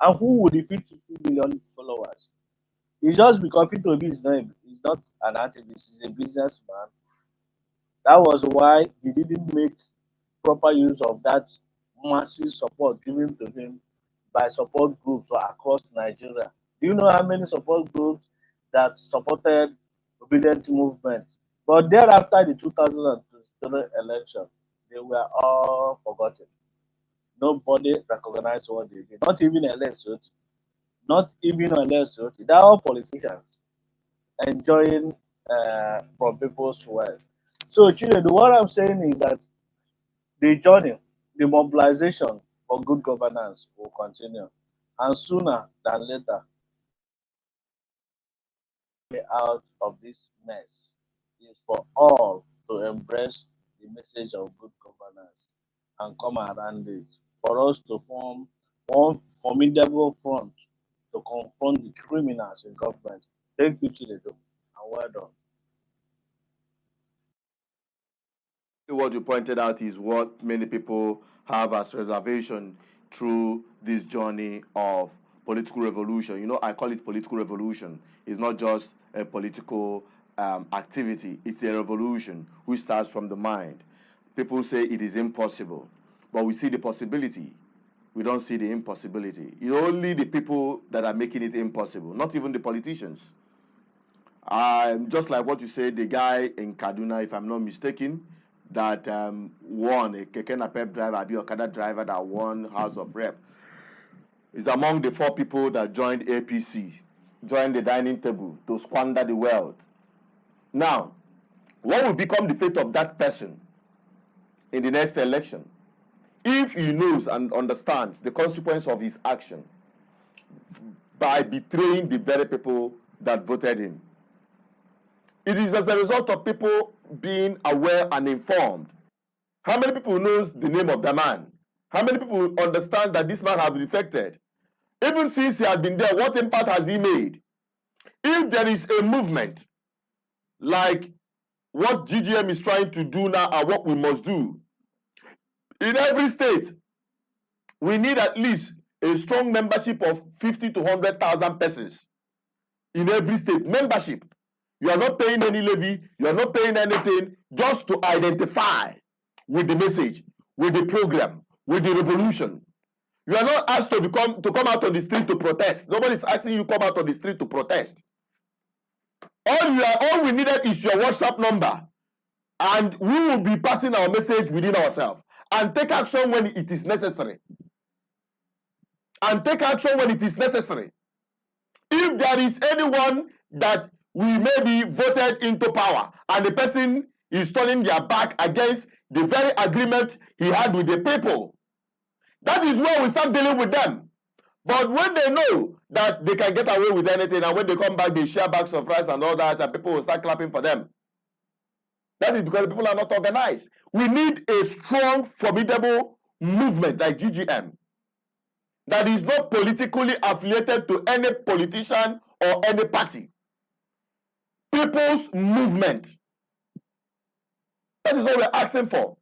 And who would defeat 50 million followers? It's just because P2B is not an activist, he's a businessman. That was why he didn't make proper use of that massive support given to him by support groups across Nigeria. Do you know how many support groups that supported obedient movement? But thereafter the 2023 election, they were all forgotten. Nobody recognized what they did. Not even Elesot. Not even Elesot. They're all politicians enjoying from people's wealth. So, Chinedu, what I'm saying is that the journey, the mobilization for good governance will continue. And sooner than later, way out of this mess is for all to embrace the message of good governance and come around it. For us to form one formidable front to confront the criminals in government. Thank you, Chinedu, and well done. What you pointed out is what many people have as reservation through this journey of political revolution. You know, I call it political revolution. It's not just a political activity. It's a revolution which starts from the mind. People say it is impossible, but we see the possibility. We don't see the impossibility. It's only the people that are making it impossible, not even the politicians. Just like what you said, the guy in Kaduna, if I'm not mistaken, that won, a Keke Napep driver, a Okada driver that won House of Rep, is among the 4 people that joined APC, joined the dining table to squander the wealth. Now, what will become the fate of that person in the next election? If he knows and understands the consequence of his action by betraying the very people that voted him. It is as a result of people being aware and informed. How many people knows the name of the man? How many people understand that this man has defected? Even since he has been there, what impact has he made? If there is a movement like what GGM is trying to do now and what we must do, in every state, we need at least a strong membership of 50 to 100,000 persons in every state. Membership. You are not paying any levy, you are not paying anything, just to identify with the message, with the program, with the revolution. You are not asked to come out on the street to protest. Nobody is asking you to come out on the street to protest. All we needed is your WhatsApp number, and we will be passing our message within ourselves and take action when it is necessary. And take action when it is necessary. If there is anyone that we may be voted into power and the person is turning their back against the very agreement he had with the people, that is where we start dealing with them. But when they know that they can get away with anything, and when they come back, they share bags of rice and all that, and people will start clapping for them. That is because people are not organized. We need a strong, formidable movement like GGM that is not politically affiliated to any politician or any party. People's movement. That is what we're asking for.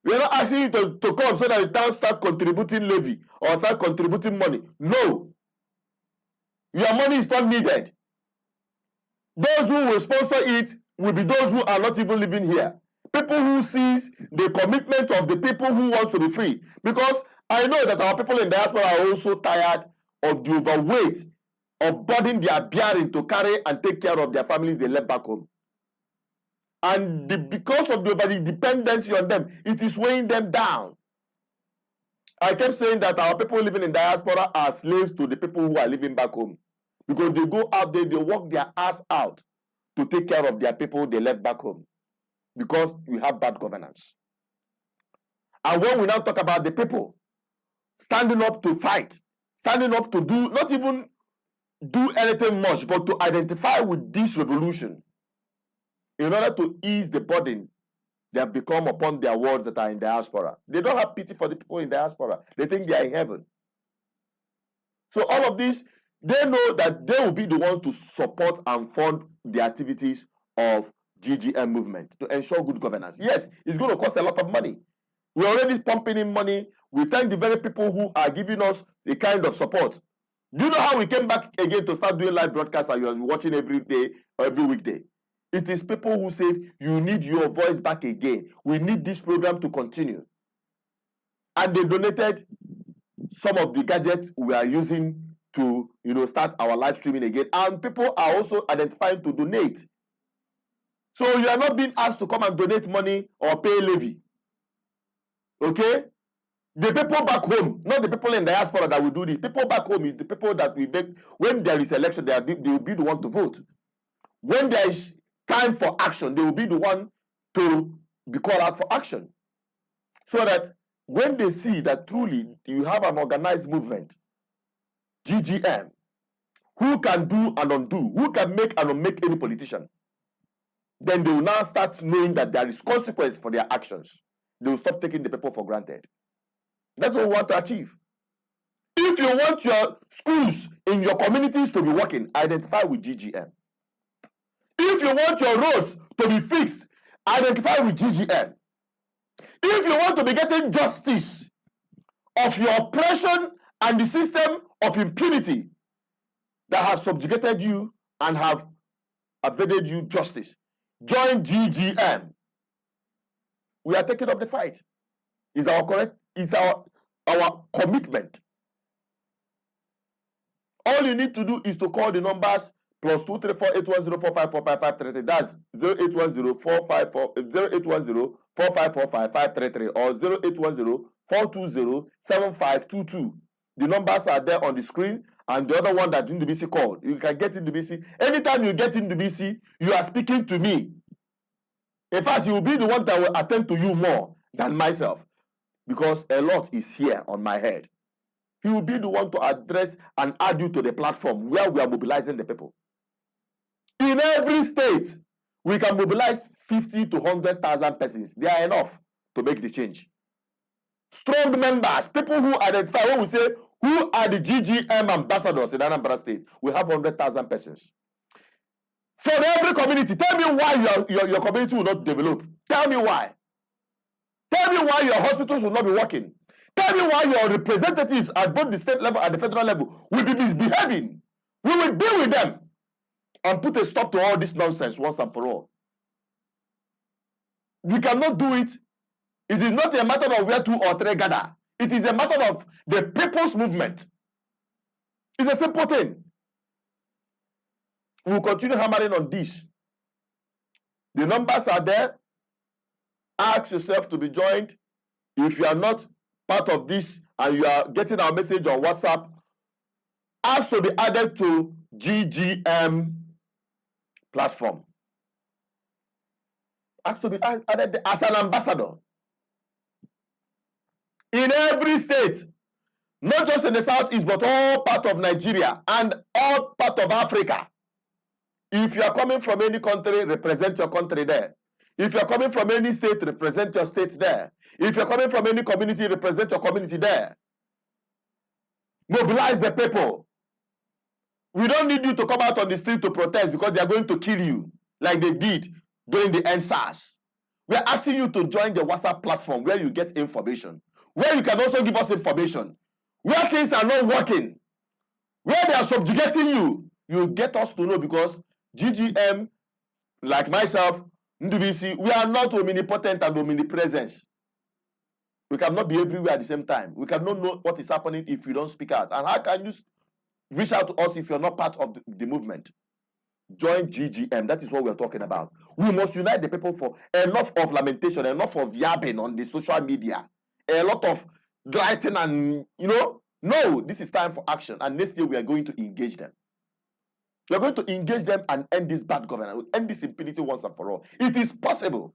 We're not asking you to come so that the town start contributing levy or start contributing money. No. Your money is not needed. Those who will sponsor it will be those who are not even living here. People who sees the commitment of the people who wants to be free. Because I know that our people in diaspora are also tired of the overweight of burden they are bearing to carry and take care of their families they left back home. And because of the dependency on them, it is weighing them down. I kept saying that our people living in diaspora are slaves to the people who are living back home. Because they go out there, they work their ass out to take care of their people they left back home. Because we have bad governance. And when we now talk about the people standing up to fight, standing up to do, not even do anything much, but to identify with this revolution in order to ease the burden they have become upon their wards that are in diaspora. They don't have pity for the people in diaspora. They think they are in heaven. So all of this, they know that they will be the ones to support and fund the activities of GGM movement to ensure good governance. Yes, it's going to cost a lot of money. We're already pumping in money. We thank the very people who are giving us the kind of support. Do you know how we came back again to start doing live broadcasts and you're watching every day or every weekday? It is people who said, you need your voice back again. We need this program to continue. And they donated some of the gadgets we are using to, start our live streaming again. And people are also identifying to donate. So you are not being asked to come and donate money or pay levy. Okay? The people back home, not the people in diaspora that will do this. People back home is the people that we make. When there is election, they will be the one to vote. When there is time for action, they will be the one to be called out for action. So that when they see that truly you have an organized movement, GGM, who can do and undo, who can make and unmake any politician, then they will now start knowing that there is consequence for their actions. They will stop taking the people for granted. That's what we want to achieve. If you want your schools in your communities to be working, identify with GGM. If you want your roads to be fixed, identify with GGM. If you want to be getting justice of your oppression and the system of impunity that has subjugated you and have evaded you justice, join GGM. We are taking up the fight. It's our commitment. All you need to do is to call the numbers +234-810-4545533. That's 0810-454-533 or 0810-420-7522. The numbers are there on the screen, and the other one that NDBC called. You can get NDBC. Anytime you get NDBC, you are speaking to me. In fact, you will be the one that will attend to you more than myself, because a lot is here on my head. He will be the one to address and add you to the platform where we are mobilizing the people. In every state, we can mobilize 50 to 100,000 persons. They are enough to make the change. Strong members, people who identify, when we say, who are the GGM ambassadors in Anambra State, we have 100,000 persons. From every community, tell me why your community will not develop. Tell me why. Tell me why your hospitals will not be working. Tell me why your representatives at both the state level and the federal level will be misbehaving. We will deal with them and put a stop to all this nonsense once and for all. We cannot do it. It is not a matter of where two or three gather. It is a matter of the people's movement. It's a simple thing. We will continue hammering on this. The numbers are there. Ask yourself to be joined. If you are not part of this and you are getting our message on WhatsApp, ask to be added to GGM platform. Ask to be added as an ambassador. In every state, not just in the southeast, but all part of Nigeria and all part of Africa. If you are coming from any country, represent your country there. If you are coming from any state, represent your state there. If you are coming from any community, represent your community there. Mobilize the people. We don't need you to come out on the street to protest because they are going to kill you like they did during the NSAS. We are asking you to join the WhatsApp platform where you get information, where you can also give us information, where things are not working, where they are subjugating you. You get us to know, because GGM, like myself, NDBC, we are not omnipotent and omnipresent. We cannot be everywhere at the same time. We cannot know what is happening if you don't speak out. And how can you reach out to us if you're not part of the movement? Join GGM. That is what we're talking about. We must unite the people. For enough of lamentation, enough of yapping on the social media, a lot of writing, and no, this is time for action. And next year we are going to engage them. We are going to engage them and end this bad governance, end this impunity once and for all. It is possible.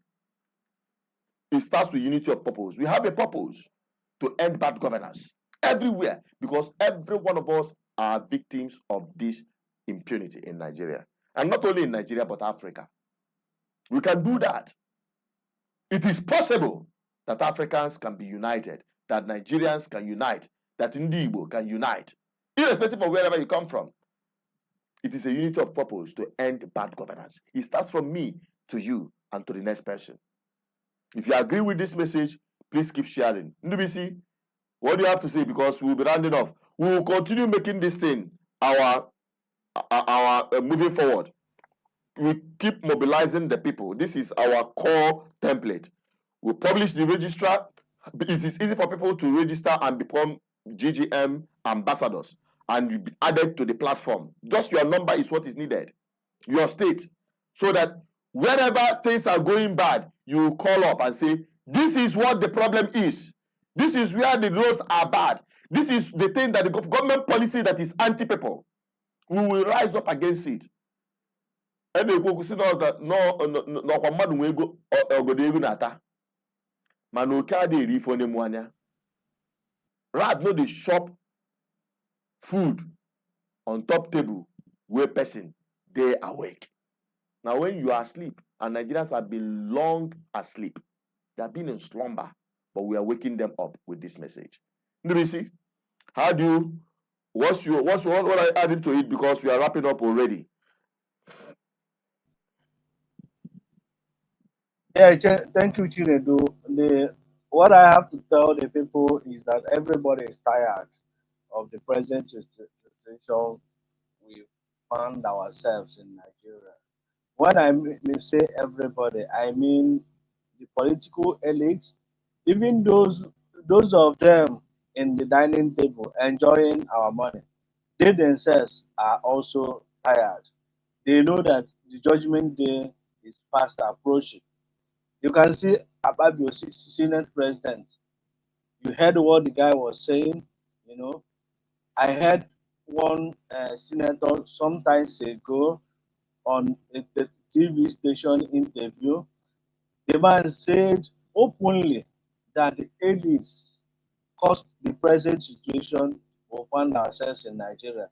It starts with unity of purpose. We have a purpose to end bad governance everywhere, because every one of us are victims of this impunity in Nigeria. And not only in Nigeria, but Africa. We can do that. It is possible that Africans can be united, that Nigerians can unite, that Igbo can unite, irrespective of wherever you come from. It is a unity of purpose to end bad governance. It starts from me to you and to the next person. If you agree with this message, please keep sharing. NDBC, what do you have to say? Because we'll be rounding off. We will continue making this thing our moving forward. We keep mobilizing the people. This is our core template. We publish the registrar. It is easy for people to register and become GGM ambassadors and be added to the platform. Just your number is what is needed, your state, so that wherever things are going bad, you call up and say, this is what the problem is. This is where the roads are bad. This is the thing that the government policy that is anti-people. We will rise up against it. And they go see no mmadụ nwe ego ogodo ego na-ata mana oke adịghị eri ife onye mụ anya. Rat no dey shop food on top table where person dey awake. Now when you are asleep, and Nigerians have been long asleep, they have been in slumber, but we are waking them up with this message. NDBC, how do you, what are you adding to it, because we are wrapping up already? Yeah, thank you, Chinedu. What I have to tell the people is that everybody is tired of the present situation we found ourselves in Nigeria. When I say everybody, I mean the political elites, even those of them in the dining table enjoying our money. They themselves are also tired. They know that the judgment day is fast approaching. You can see Ababio, Senate president. You heard what the guy was saying. I heard one senator sometimes ago on a TV station interview. The man said openly that the elites caused the present situation we find ourselves in Nigeria,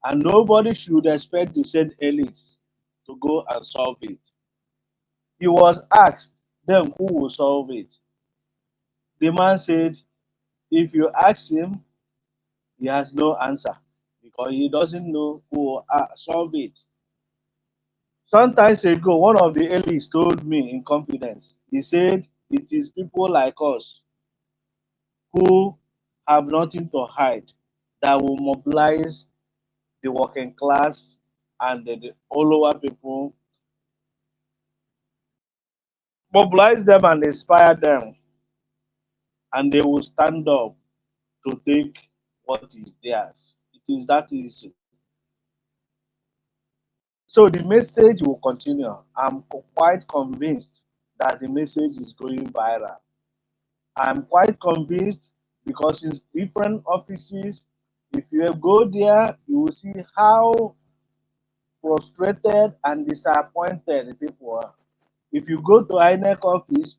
and nobody should expect the said elites to go and solve it. He was asked, then who will solve it? The man said, if you ask him, he has no answer because he doesn't know who will solve it. Sometimes ago, one of the elites told me in confidence, he said, it is people like us who have nothing to hide that will mobilize the working class and the lower people, mobilize them and inspire them, and they will stand up to take what is theirs. It is that easy. So the message will continue. I'm quite convinced that the message is going viral. I'm quite convinced because in different offices, if you go there, you will see how frustrated and disappointed the people are. If you go to INEC office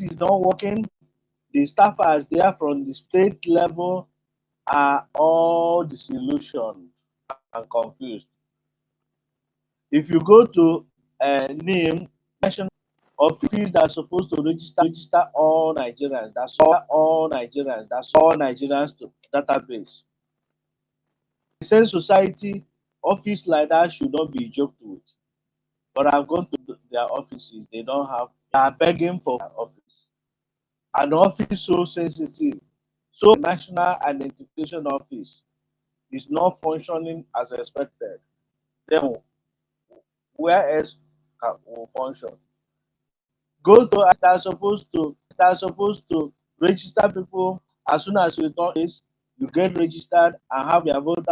is not working. The staffers there from the state level are all disillusioned and confused. If you go to NIM, national office that's supposed to register all Nigerians, that's all Nigerians to database. The same society office like that should not be joked with. But I've gone to their offices, they are begging for an office. An office so sensitive, so national identification office is not functioning as expected. then where else will function? Go to register people as soon as you turn is you get registered and have your voter